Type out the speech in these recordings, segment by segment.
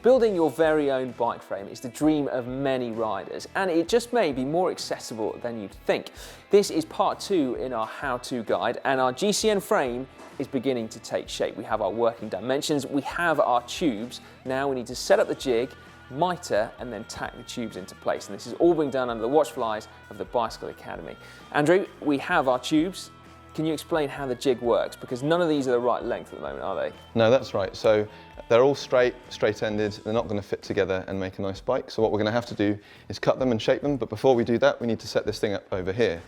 Building your very own bike frame is the dream of many riders, and it just may be more accessible than you'd think. This is part 2 in our how-to guide, and our GCN frame is beginning to take shape. We have our working dimensions, we have our tubes. Now we need to set up the jig, mitre, and then tack the tubes into place. And this is all being done under the watchful eyes of the Bicycle Academy. Andrew, we have our tubes. Can you explain how the jig works? Because none of these are the right length at the moment, are they? No, that's right. So they're all straight-ended. They're not going to fit together and make a nice bike. So what we're going to have to do is cut them and shape them. But before we do that, we need to set this thing up over here.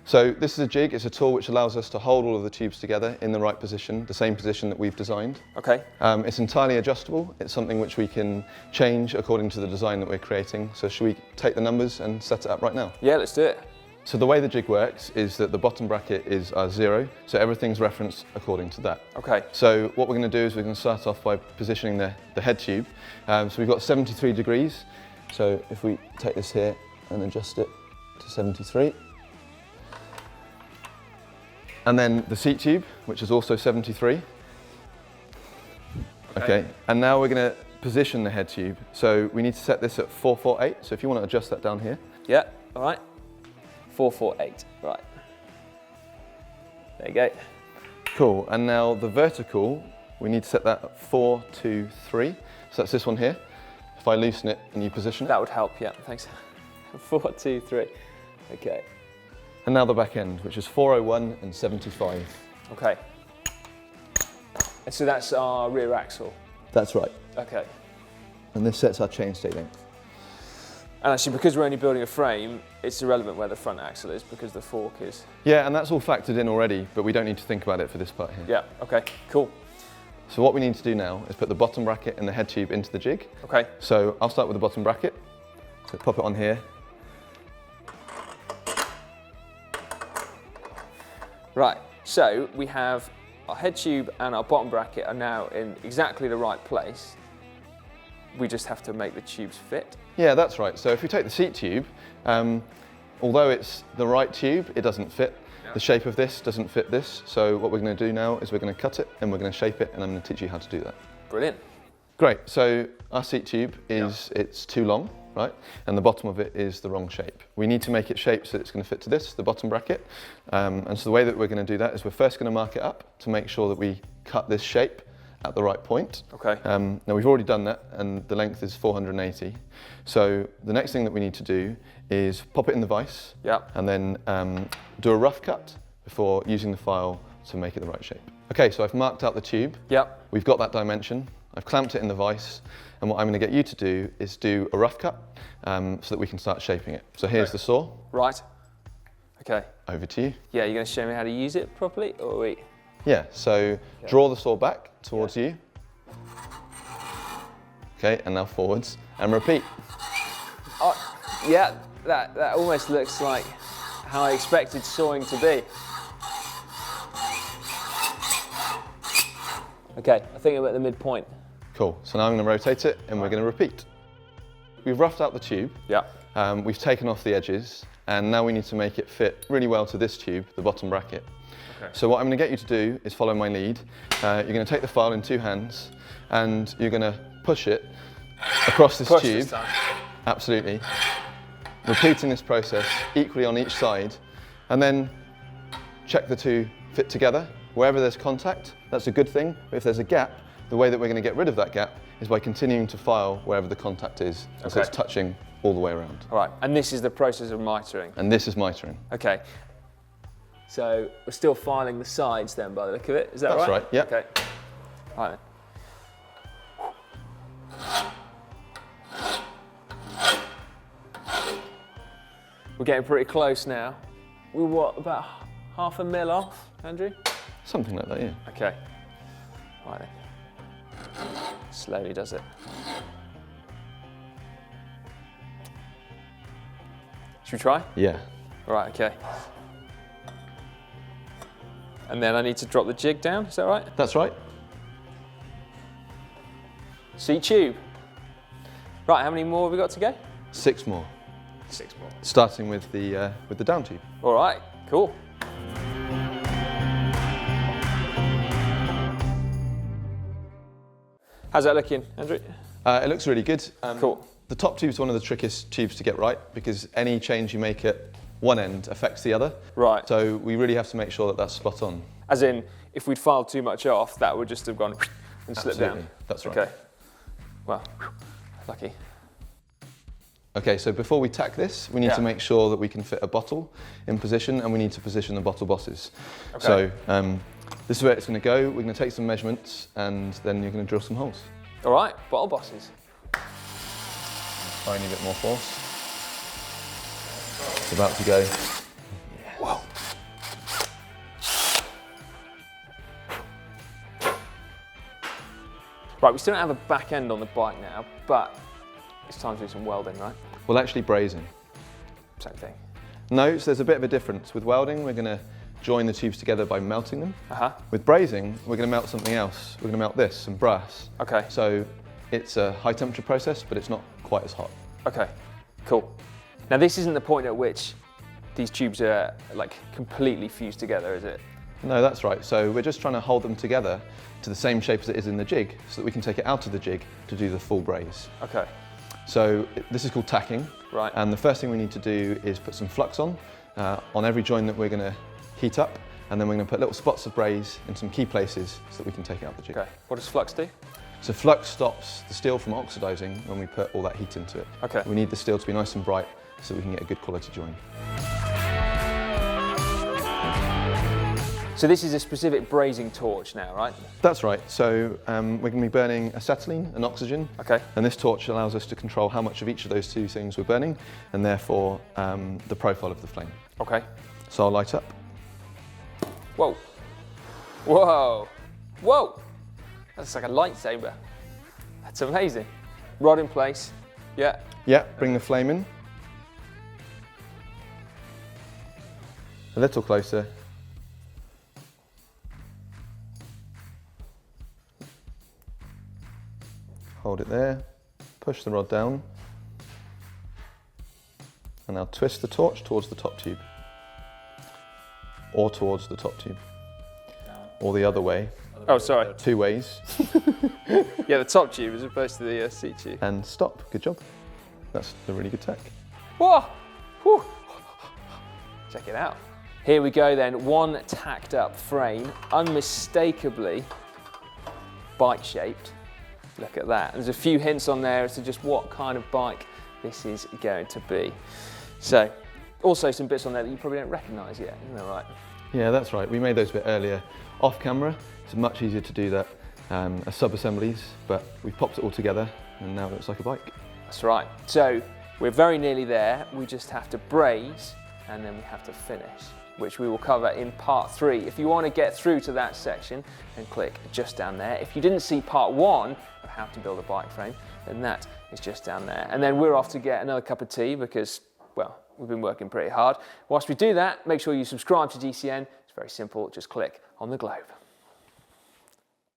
So this is a jig. It's a tool which allows us to hold all of the tubes together in the right position, the same position that we've designed. Okay. It's entirely adjustable. It's something which we can change according to the design that we're creating. So should we take the numbers and set it up right now? Yeah, let's do it. So the way the jig works is that the bottom bracket is our 0, so everything's referenced according to that. Okay. So what we're going to do is we're going to start off by positioning the head tube. So we've got 73 degrees. So if we take this here and adjust it to 73. And then the seat tube, which is also 73. Okay. And now we're going to position the head tube. So we need to set this at 448. So if you want to adjust that down here. Yeah, all right. 448, right. There you go. Cool, and now the vertical, we need to set that at 423. So that's this one here. If I loosen it and you position it. That would help, yeah, thanks. 423, okay. And now the back end, which is 401 and 75. Okay. And so that's our rear axle? That's right. Okay. And this sets our chainstay length. And actually, because we're only building a frame, it's irrelevant where the front axle is because the fork is... Yeah, and that's all factored in already, but we don't need to think about it for this part here. Yeah, okay, cool. So what we need to do now is put the bottom bracket and the head tube into the jig. Okay. So I'll start with the bottom bracket. So pop it on here. Right, so we have our head tube and our bottom bracket are now in exactly the right place. We just have to make the tubes fit. Yeah, that's right. So if we take the seat tube, although it's the right tube, it doesn't fit. Yeah. The shape of this doesn't fit this. So what we're going to do now is we're going to cut it and we're going to shape it, and I'm going to teach you how to do that. Brilliant. Great. So our seat tube is, it's too long, right? And the bottom of it is the wrong shape. We need to make it shaped so it's going to fit to this, the bottom bracket. And so the way that we're going to do that is we're first going to mark it up to make sure that we cut this shape at the right point. Okay. Now we've already done that, and the length is 480. So the next thing that we need to do is pop it in the vise. Yep. And then do a rough cut before using the file to make it the right shape. Okay, so I've marked out the tube. Yep. We've got that dimension. I've clamped it in the vise, and what I'm going to get you to do is do a rough cut so that we can start shaping it. So here's the saw. Right. Okay. Over to you. Yeah, you're going to show me how to use it properly, or wait? Yeah, so draw the saw back towards you. Okay, and now forwards, and repeat. Oh, yeah, that almost looks like how I expected sawing to be. Okay, I think I'm at the midpoint. Cool, so now I'm going to rotate it, and we're going to repeat. We've roughed out the tube. Yeah. We've taken off the edges, and now we need to make it fit really well to this tube, the bottom bracket. Okay. So what I'm going to get you to do is follow my lead. You're going to take the file in 2 hands, and you're going to push it across this tube. This time. Absolutely. Repeating this process equally on each side, and then check the 2 fit together. Wherever there's contact, that's a good thing. But if there's a gap, the way that we're going to get rid of that gap is by continuing to file wherever the contact is, so it's touching all the way around. All right, and this is the process of mitring. And this is mitring. Okay. So we're still filing the sides then, by the look of it. Is that right? That's right. Yeah. Okay. All right. We're getting pretty close now. We're what, about half a mil off, Andrew? Something like that, yeah. Okay. Right then. Slowly does it. Should we try? Yeah. Right, okay. And then I need to drop the jig down, is that right? That's right. Seat tube. Right, how many more have we got to go? 6 more. 6 more. Starting with the down tube. All right, cool. How's that looking, Andrew? It looks really good. Cool. The top tube is one of the trickiest tubes to get right because any change you make at one end affects the other. Right. So we really have to make sure that that's spot on. As in, if we'd filed too much off, that would just have gone and slipped down. That's right. Okay. Well, lucky. Okay, so before we tack this, we need to make sure that we can fit a bottle in position, and we need to position the bottle bosses. Okay. So this is where it's going to go. We're going to take some measurements, and then you're going to drill some holes. All right, bottle bosses. Tiny bit more force. It's about to go. Whoa. Right, we still don't have a back end on the bike now, but it's time to do some welding, right? Well, actually brazing. Same thing. No, so there's a bit of a difference. With welding, we're going to join the tubes together by melting them. With brazing, we're going to melt something else. We're going to melt this, some brass. Okay. So it's a high temperature process, but it's not quite as hot. Okay, cool. Now this isn't the point at which these tubes are like completely fused together, is it? No, that's right. So we're just trying to hold them together to the same shape as it is in the jig, so that we can take it out of the jig to do the full braze. Okay. So this is called tacking. Right. And the first thing we need to do is put some flux on every join that we're going to heat up, and then we're going to put little spots of braze in some key places so that we can take it out of the jig. Okay. What does flux do? So flux stops the steel from oxidizing when we put all that heat into it. Okay. We need the steel to be nice and bright so we can get a good quality join. So this is a specific brazing torch now, right? That's right. So we're going to be burning acetylene and oxygen. Okay. And this torch allows us to control how much of each of those two things we're burning, and therefore the profile of the flame. Okay. So I'll light up. Whoa. Whoa. Whoa. That's like a lightsaber. That's amazing. Rod in place. Yeah. Yeah, bring the flame in. A little closer. Hold it there, push the rod down, and now twist the torch towards the top tube, or towards the top tube, or the other way. Oh, sorry. 2 ways. Yeah, the top tube as opposed to the seat tube. And stop. Good job. That's a really good tack. Whoa! Whew. Check it out. Here we go then, one tacked up frame, unmistakably bike shaped. Look at that. There's a few hints on there as to just what kind of bike this is going to be. So, also some bits on there that you probably don't recognise yet, isn't that right? Yeah, that's right. We made those a bit earlier off camera. It's much easier to do that as sub-assemblies, but we've popped it all together and now it looks like a bike. That's right. So, we're very nearly there. We just have to braze and then we have to finish, which we will cover in part 3. If you want to get through to that section, then click just down there. If you didn't see part 1 of how to build a bike frame, then that is just down there. And then we're off to get another cup of tea because, well, we've been working pretty hard. Whilst we do that, make sure you subscribe to GCN. It's very simple, just click on the globe.